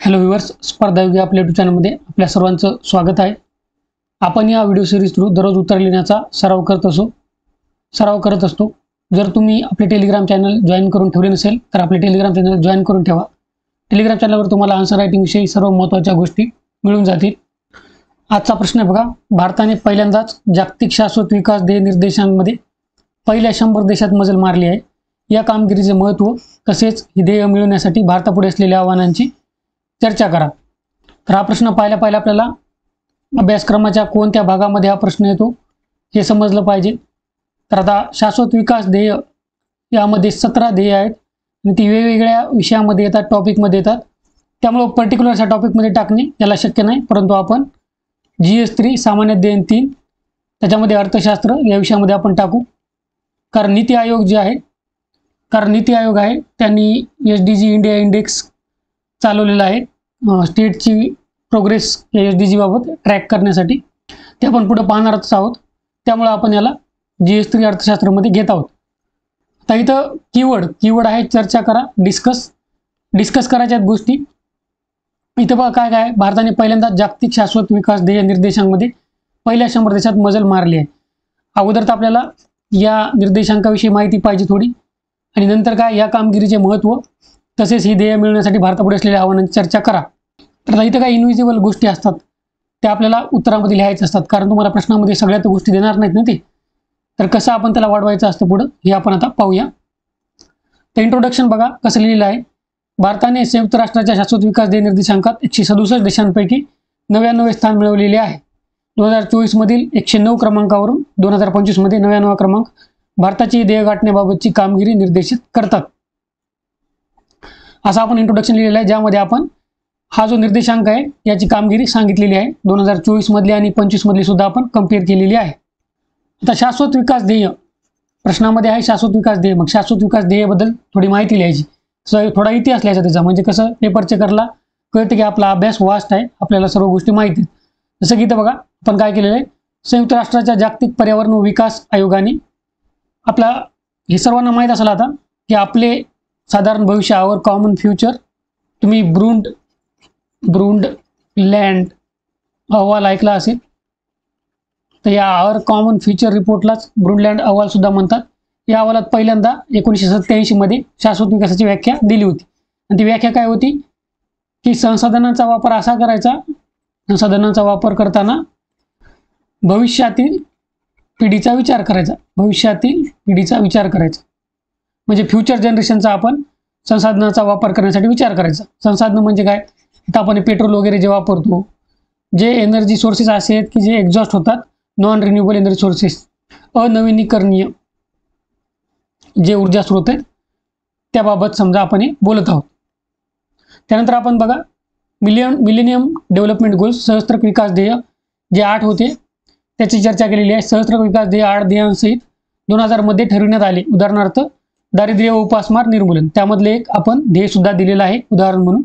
Hello viewers, स्पर्धा योगी आपल्या YouTube चॅनलमध्ये आपल्या सर्वांचं स्वागत आहे। आपण या व्हिडिओ सिरीज थ्रू दररोज उत्तर लिहिण्याचा सराव करत असतो। जर तुम्ही आपले टेलिग्राम चॅनल जॉईन करून ठेवले नसेल तर आपले टेलिग्राम चॅनल जॉईन करून ठेवा। टेलिग्राम चॅनलवर तुम्हाला आन्सर रायटिंग विषयी सर्व महत्त्वाच्या गोष्टी मिळून जातील। आजचा प्रश्न आहे बघा, भारताने पहिल्यांदाच जागतिक शाश्वत विकास ध्येय निर्देशांकामध्ये पहिल्या 100 देशात मजल मारली आहे। या कामगिरीचे महत्त्व तसेच हे ध्येय मिळवण्यासाठी भारतापुढे असलेल्या आव्हानांची चर्चा करा। तर हा प्रश्न पाहिल्या आपल्याला अभ्यासक्रमाच्या कोणत्या भागामध्ये हा प्रश्न येतो हे समजलं पाहिजे। तर आता शाश्वत विकास ध्येय यामध्ये 17 ध्येय आहेत आणि ती वेगवेगळ्या विषयामध्ये येतात, टॉपिकमध्ये येतात। त्यामुळे पर्टिक्युलर अशा टॉपिकमध्ये टाकणे याला शक्य नाही, परंतु आपण GS3 सामान्य अध्ययन 3 त्याच्यामध्ये अर्थशास्त्र या विषयामध्ये आपण टाकू। कारण नीती आयोग आहे त्यांनी SDG इंडिया इंडेक्स चालवलेला आहे स्टेटची प्रोग्रेस या SDG बाबत ट्रॅक करण्यासाठी। ते आपण पुढे पाहणारच आहोत, त्यामुळे आपण याला GS3 अर्थशास्त्रामध्ये घेत आहोत। आता इथं कीवर्ड आहे चर्चा करा, डिस्कस करायच्या गोष्टी। इथं बघा काय काय, भारताने पहिल्यांदा जागतिक शाश्वत विकास ध्येय निर्देशांकामध्ये पहिल्या 100 देशात मजल मारली आहे। अगोदर तर आपल्याला या निर्देशांकाविषयी माहिती पाहिजे थोडी, आणि नंतर काय या कामगिरीचे महत्त्व तसेच ही ध्येय मिळवण्यासाठी भारतापुढे असलेल्या आव्हानांची चर्चा करा। तर इथं काही इनविजिबल गोष्टी असतात त्या आपल्याला उत्तरामध्ये लिहायचे असतात, कारण तुम्हाला प्रश्नामध्ये सगळ्या गोष्टी देणार नाहीत ना ते। तर कसं आपण त्याला वाढवायचं असतं पुढं हे आपण आता पाहूया। तर इंट्रोडक्शन बघा कसं लिहिलेलं आहे। भारताने संयुक्त राष्ट्राच्या शाश्वत विकास ध्येय निर्देशांकात 167 देशांपैकी 99 स्थान मिळवलेले आहे। 2024 मधील 109 क्रमांकावरून 2025 मध्ये 99 क्रमांक भारताची ध्येय गाठण्याबाबतची कामगिरी निर्देशित करतात, असं आपण इंट्रोडक्शन लिहिलेलं आहे, ज्यामध्ये आपण हा जो निर्देशांक आहे याची कामगिरी सांगितलेली आहे। 2024 मधली आणि 25 मधली सुद्धा आपण कंपेअर केलेली आहे। आता शाश्वत विकास ध्येय प्रश्नामध्ये आहे शाश्वत विकास ध्येय। मग शाश्वत विकास ध्येयाबद्दल थोडी माहिती लिहायची, थोडा इतिहास लिहायचा त्याचा, म्हणजे कसं पेपर चेकरला कळतं की आपला अभ्यास वास्ट आहे, आपल्याला सर्व गोष्टी माहिती आहेत। जसं की इथं बघा आपण काय केलेलं आहे, संयुक्त राष्ट्राच्या जागतिक पर्यावरण व विकास आयोगाने आपला हे सर्वांना माहीत असेल आता की आपले साधारण भविष्य आवर कॉमन फ्युचर, तुम्ही ब्रुंडलँड अहवाल ऐकला असेल, तर या आवर कॉमन फ्युचर रिपोर्टलाच ब्रुंडलँड अहवाल सुद्धा म्हणतात। या अहवालात पहिल्यांदा 1987 मध्ये शाश्वत विकासाची व्याख्या दिली होती, आणि ती व्याख्या काय होती की संसाधनांचा वापर असा करायचा, संसाधनांचा वापर करताना भविष्यातील पिढीचा विचार करायचा, म्हणजे फ्युचर जनरेशनचा आपण संसाधनांचा वापर करण्यासाठी विचार करायचा। संसाधन म्हणजे काय, इथं आपण पेट्रोल वगैरे जे वापरतो, जे एनर्जी सोर्सेस असे आहेत की जे एक्झॉस्ट होतात, नॉन रिन्युएबल एनर्जी सोर्सेस, अनवीनीकरणीय जे ऊर्जा स्रोत आहेत त्याबाबत समजा आपण हे बोलत आहोत। त्यानंतर आपण बघा मिलेनियम डेव्हलपमेंट गोल्स सहस्त्रक विकास ध्येय जे 8 होते त्याची चर्चा केलेली आहे। सहस्त्रक विकास ध्येय 8 ध्येयांसहित 2000 मध्ये ठरविण्यात आले। उदाहरणार्थ दारिद्र्य व उपासमार निर्मूलन, त्यामधले एक आपण ध्येय सुद्धा दिलेला आहे उदाहरण म्हणून।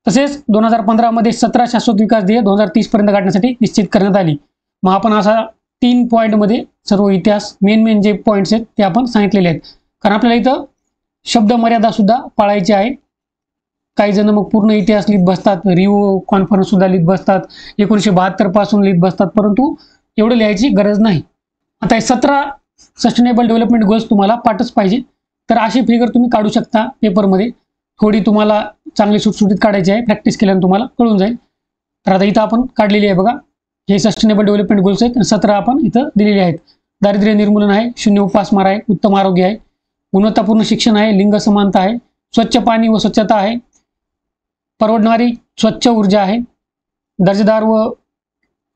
तसेच 2015 मध्ये 17 शाश्वत विकास ध्येय 2030 पर्यंत गाठण्यासाठी निश्चित करण्यात आली। मग आपण असा 3 पॉइंट मध्ये सर्व इतिहास मेन जे पॉइंट्स आहेत ते आपण सांगितलेले आहेत, कारण आपल्याला इथं शब्द मर्यादा सुद्धा पाळायची आहे। काही जण मग पूर्ण इतिहास लिहित बसतात, रिओ कॉन्फरन्स सुद्धा लिहित बसतात, 1972 पासून लिहित बसतात, परंतु एवढं लिहायची गरज नाही। आता हे 17 सस्टेनेबल डेव्हलपमेंट गोल्स तुम्हाला पाठच पाहिजे, तर अशी फिगर तुम्ही काढू शकता पेपरमध्ये। थोडी तुम्हाला चांगली सुटसुटीत काढायची आहे, प्रॅक्टिस केल्याने तुम्हाला कळून जाईल। तर आता इथं आपण काढलेली आहे बघा, हे सस्टेनेबल डेव्हलपमेंट गोल्स आहेत, 17 आपण इथं दिलेले आहेत। दारिद्र्य निर्मूलन आहे, शून्य उपासमार आहे, उत्तम आरोग्य आहे, गुणवत्तापूर्ण शिक्षण आहे, लिंग समानता आहे, स्वच्छ पाणी व स्वच्छता आहे, परवडणारी स्वच्छ ऊर्जा आहे,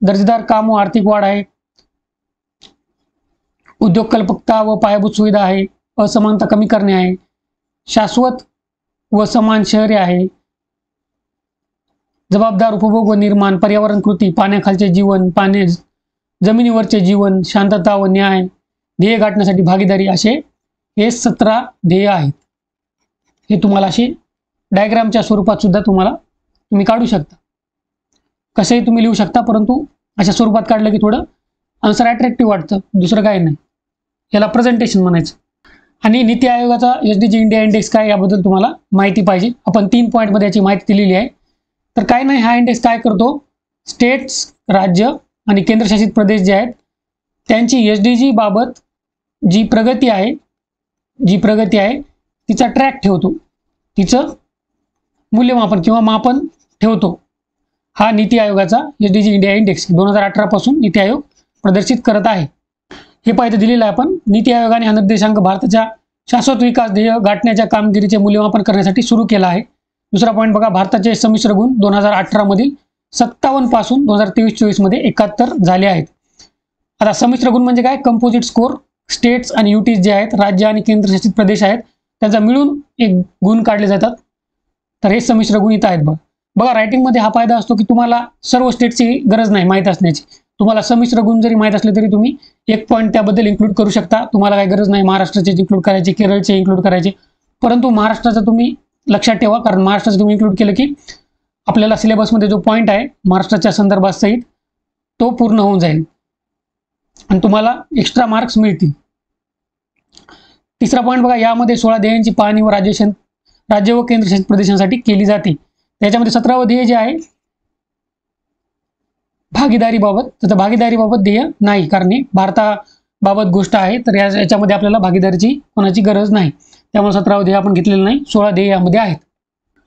दर्जेदार काम व आर्थिक वाढ आहे, उद्योग कल्पकता व पायाभूत सुविधा आहे, असमानता कमी करणे आहे, शाश्वत व समान शहरे आहे, जबाबदार उपभोग व निर्माण, पर्यावरण कृती, पाण्याखालचे जीवन, जमिनीवरचे जीवन, शांतता व न्याय, ध्येय गाठण्यासाठी भागीदारी, असे हे 17 ध्येय आहेत। हे तुम्हाला असे डायग्रामच्या स्वरूपात सुद्धा तुम्ही काढू शकता, कसेही तुम्ही लिहू शकता, परंतु अशा स्वरूपात काढलं की थोडं आन्सर अट्रॅक्टिव्ह वाटतं, दुसरं काही नाही, याला प्रेझेंटेशन म्हणायचं। आणि नीती आयोगाचा SDG इंडिया इंडेक्स काय याबद्दल तुम्हाला माहिती पाहिजे. आपण 3 पॉईंटमध्ये याची माहिती दिलेली आहे. तर काय नाही, हा इंडेक्स काय करतो, स्टेट्स, राज्य आणि केंद्रशासित प्रदेश जे आहेत त्यांची SDG बाबत जी प्रगती आहे तिचा ट्रॅक ठेवतो, तिचं मूल्यमापन किंवा मापन ठेवतो. हा नीती आयोगाचा SDG इंडिया इंडेक्स 2018 पासून नीती आयोग प्रदर्शित करत आहे. हे पाहिजे दिलेलं आहे. आपण नीती आयोगाने हा निर्देशांक भारताच्या शाश्वत विकास ध्येय गाठण्याच्या कामगिरीचे मूल्यमापन करण्यासाठी सुरू केला आहे. दुसरा पॉईंट बघा, भारताचे संमिश्र गुण 2018 मधील 57 पासून 2023-24 मध्ये 71 झाले आहेत. आता संमिश्र गुण म्हणजे काय, कंपोजिट स्कोर. स्टेट्स आणि युटीज जे आहेत, राज्य आणि केंद्रशासित प्रदेश आहेत, त्यांचा मिळून एक गुण काढले जातात. तर हे संमिश्र गुण इथं आहेत. बघा रायटिंगमध्ये हा फायदा असतो की तुम्हाला सर्व स्टेटची गरज नाही माहीत असण्याची. तुम्हाला संमिश्र गुण जरी माहीत असले तरी तुम्ही एक पॉईंट त्याबद्दल इन्क्लूड करू शकता. तुम्हाला काही गरज नाही महाराष्ट्राचे इन्क्लूड करायचे, केरळचे इन्क्लूड करायचे, परंतु महाराष्ट्राचं तुम्ही लक्षात ठेवा, कारण महाराष्ट्राचं तुम्ही इन्क्लूड केलं की आपल्याला सिलेबसमध्ये जो पॉईंट आहे महाराष्ट्राच्या संदर्भात सहित तो पूर्ण होऊन जाईल आणि तुम्हाला एक्स्ट्रा मार्क्स मिळतील. तिसरा पॉईंट बघा, यामध्ये 16 ध्येयांची पाहणी व राज्य व केंद्रशासित प्रदेशांसाठी केली जाते. त्याच्यामध्ये 17वं ध्येय जे आहे भागीदारीबाबत, तर भागीदारीबाबत ध्येय नाही, कारण ही भारताबाबत गोष्ट आहे. तर याच्यामध्ये आपल्याला भागीदारीची कोणाची गरज नाही, त्यामुळे 17वं ध्येय आपण घेतलेलं नाही. 16 ध्येय यामध्ये आहेत.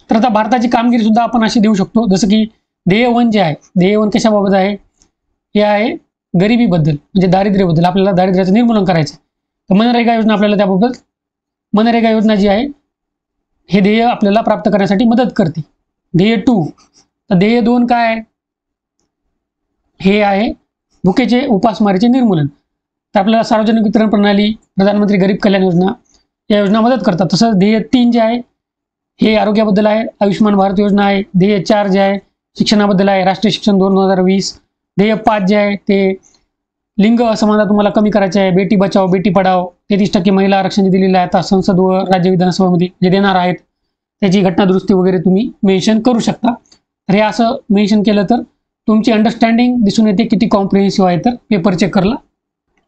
तर आता भारताची कामगिरी सुद्धा आपण अशी देऊ शकतो, जसं की ध्येय 1 जे आहे, ध्येय 1 कशाबाबत आहे, हे आहे गरिबीबद्दल, म्हणजे दारिद्र्याबद्दल. आपल्याला दारिद्र्याचं निर्मूलन करायचं. तर मनरेगा योजना आपल्याला त्याबाबत, मनरेगा योजना जी आहे हे ध्येय आपल्याला प्राप्त करण्यासाठी मदत करते. ध्येय 2. तर ध्येय 2 काय आहे, हे आहे भुकेचे उपासमारीचे निर्मूलन. तर आपल्याला सार्वजनिक वितरण प्रणाली, प्रधानमंत्री गरीब कल्याण योजना या योजना मदत करतात. तसंच ध्येय 3 जे आहे हे आरोग्याबद्दल आहे, आयुष्यमान भारत योजना आहे. ध्येय 4 जे आहे शिक्षणाबद्दल आहे, राष्ट्रीय शिक्षण 2020. ध्येय 5 जे आहे ते लिंग असमानता तुम्हाला कमी करायचे आहे, बेटी बचाओ बेटी पढाओ. 33% महिला आरक्षण दिलेलं आहे आता संसद व राज्य विधानसभामध्ये जे देणार आहेत, त्याची घटना दुरुस्ती वगैरे तुम्ही मेन्शन करू शकता. तर हे असं मेन्शन केलं तर तुमची अंडरस्टँडिंग दिसून येते किती कॉम्प्रिहेन्सिव्ह आहे तर पेपर चेकरला.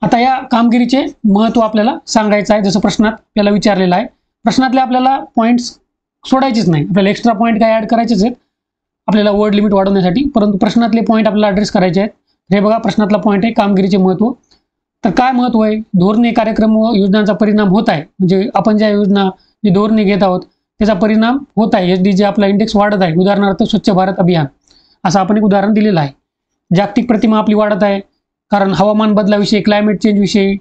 आता या कामगिरीचे महत्त्व आपल्याला सांगायचं आहे, जसं प्रश्नात आपल्याला विचारलेलं आहे. प्रश्नातले आपल्याला पॉईंट्स सोडायचेच नाही, आपल्याला एक्स्ट्रा पॉईंट काय ॲड करायचेच आहेत आपल्याला वर्ड लिमिट वाढवण्यासाठी, परंतु प्रश्नातले पॉईंट आपल्याला ॲड्रेस करायचे आहेत. हे बघा प्रश्नातला पॉईंट आहे कामगिरीचे महत्त्व. तर काय महत्त्व आहे, धोरणे कार्यक्रम व योजनांचा परिणाम होत आहे, म्हणजे आपण ज्या योजना जी धोरणे घेत आहोत त्याचा परिणाम होत आहे. SDG आपला इंडेक्स वाढत आहे. उदाहरणार्थ स्वच्छ भारत अभियान असं आपण एक उदाहरण दिलेलं आहे. जागतिक प्रतिमा आपली वाढत आहे, कारण हवामान बदलाविषयी, क्लायमेट चेंज विषयी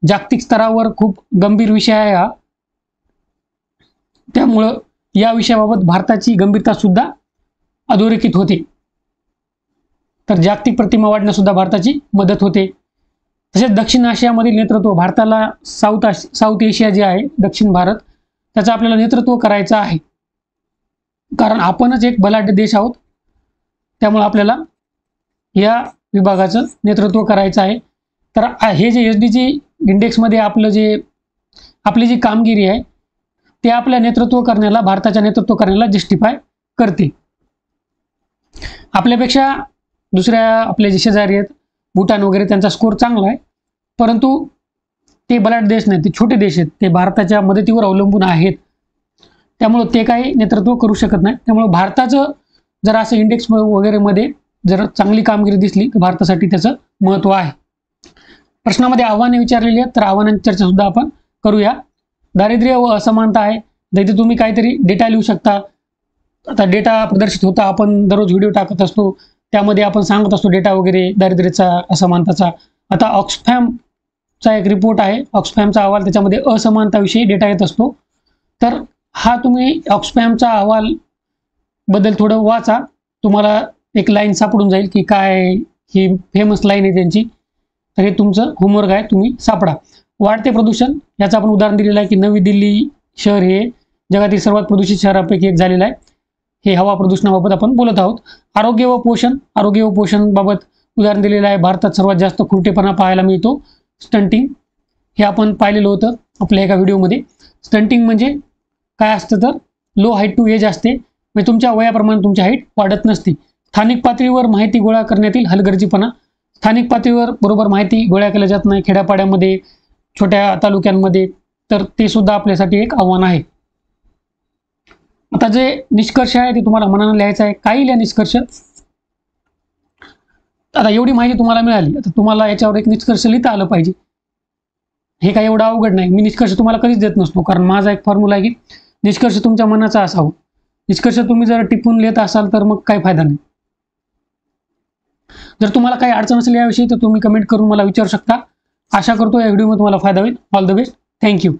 जागतिक स्तरावर खूप गंभीर विषय आहे हा. त्यामुळं या विषयाबाबत भारताची गंभीरता सुद्धा अधोरेखित होते. तर जागतिक प्रतिमा वाढण्यास सुद्धा भारताची मदत होते. तसेच दक्षिण आशियामधील नेतृत्व, भारताला साऊथ एशिया जे आहे दक्षिण भारत, त्याचं आपल्याला नेतृत्व करायचं आहे, कारण आपणच एक बलाढ्य देश आहोत. त्यामुळे आपल्याला या विभागाचं नेतृत्व करायचं आहे. तर हे जे SDG इंडेक्समध्ये आपली जी कामगिरी आहे ते आपल्या नेतृत्व करण्याला, भारताच्या नेतृत्व करण्याला जस्टिफाय करते. आपल्यापेक्षा दुसऱ्या आपले जे शेजारी आहेत भूटान वगैरे त्यांचा स्कोर चांगला आहे, परंतु ते बलाढ्य देश नाहीत, ते छोटे देश आहेत, ते भारताच्या मदतीवर अवलंबून आहेत. त्यामुळे ते काही नेतृत्व करू शकत नाही. त्यामुळे भारताचं जर असं इंडेक्स वगैरे मध्ये जर चांगली कामगिरी दिसली तर भारतासाठी त्याचं महत्त्व आहे. प्रश्नामध्ये आव्हाने विचारलेली आहेत, तर आव्हानांची चर्चा सुद्धा आपण करूया. दारिद्र्य व असमानता आहे, तर इथे तुम्ही काहीतरी डेटा लिहू शकता. आता डेटा प्रदर्शित होता, आपण दररोज व्हिडिओ टाकत असतो, त्यामध्ये आपण सांगत असतो डेटा वगैरे दारिद्र्याचा, असमानताचा. आता ऑक्सफॅमचा एक रिपोर्ट आहे, ऑक्सफॅमचा अहवाल, त्याच्यामध्ये असमानताविषयी डेटा येत असतो. तर हा तुम्ही ऑक्सफॅमचा अहवाल बद्दल थोडं वाचा, तुम्हाला एक लाईन सापडून जाईल की काय ही फेमस लाईन आहे त्यांची. तर हे तुमचं होमवर्क आहे, तुम्ही सापडा. वाढते प्रदूषण, याचं आपण उदाहरण दिलेलं आहे की नवी दिल्ली शहर हे जगातील सर्वात प्रदूषित शहरापैकी एक झालेलं आहे. हे हवा प्रदूषणाबाबत आपण बोलत आहोत. आरोग्य व पोषण बाबत उदाहरण दिलेलं आहे. भारतात सर्वात जास्त खुरटेपणा पाहायला मिळतो, स्टंटिंग. हे आपण पाहिलेलं होतं आपल्या एका व्हिडिओमध्ये. स्टंटिंग म्हणजे काय असतं, तर लो हाईट टू एज असते, म्हणजे तुमच्या वयाप्रमाणे तुमची हाईट वाढत नसते. स्थानिक पातळीवर माहिती गोळा करण्यातील हलगर्जीपणा, स्थानिक पातळीवर बरोबर माहिती गोळा केल्या जात नाही. खेड्यापाड्यामध्ये, छोट्या तालुक्यांमध्ये तर ते सुद्धा आपल्यासाठी एक आव्हान आहे. आता जे निष्कर्ष आहे ते तुम्हाला मनानं लिहायचं आहे. काही लिहा निष्कर्ष. आता एवढी माहिती तुम्हाला मिळाली, आता तुम्हाला याच्यावर एक निष्कर्ष लिहिता आलं पाहिजे. हे काही एवढं अवघड नाही. मी निष्कर्ष तुम्हाला कधीच देत नसतो, कारण माझा एक फॉर्म्युला आहे की निष्कर्ष तुमच्या मनाचा असावा. निष्कर्ष तुम्ही जर टिपून लिहित असाल तर मग काही फायदा नाही. जर तुम्हाला काही अडचण असेल याविषयी तर तुम्ही कमेंट करून मला विचारू शकता. आशा करतो या व्हिडिओमध्ये तुम्हाला फायदा होईल. All the best. थँक्यू.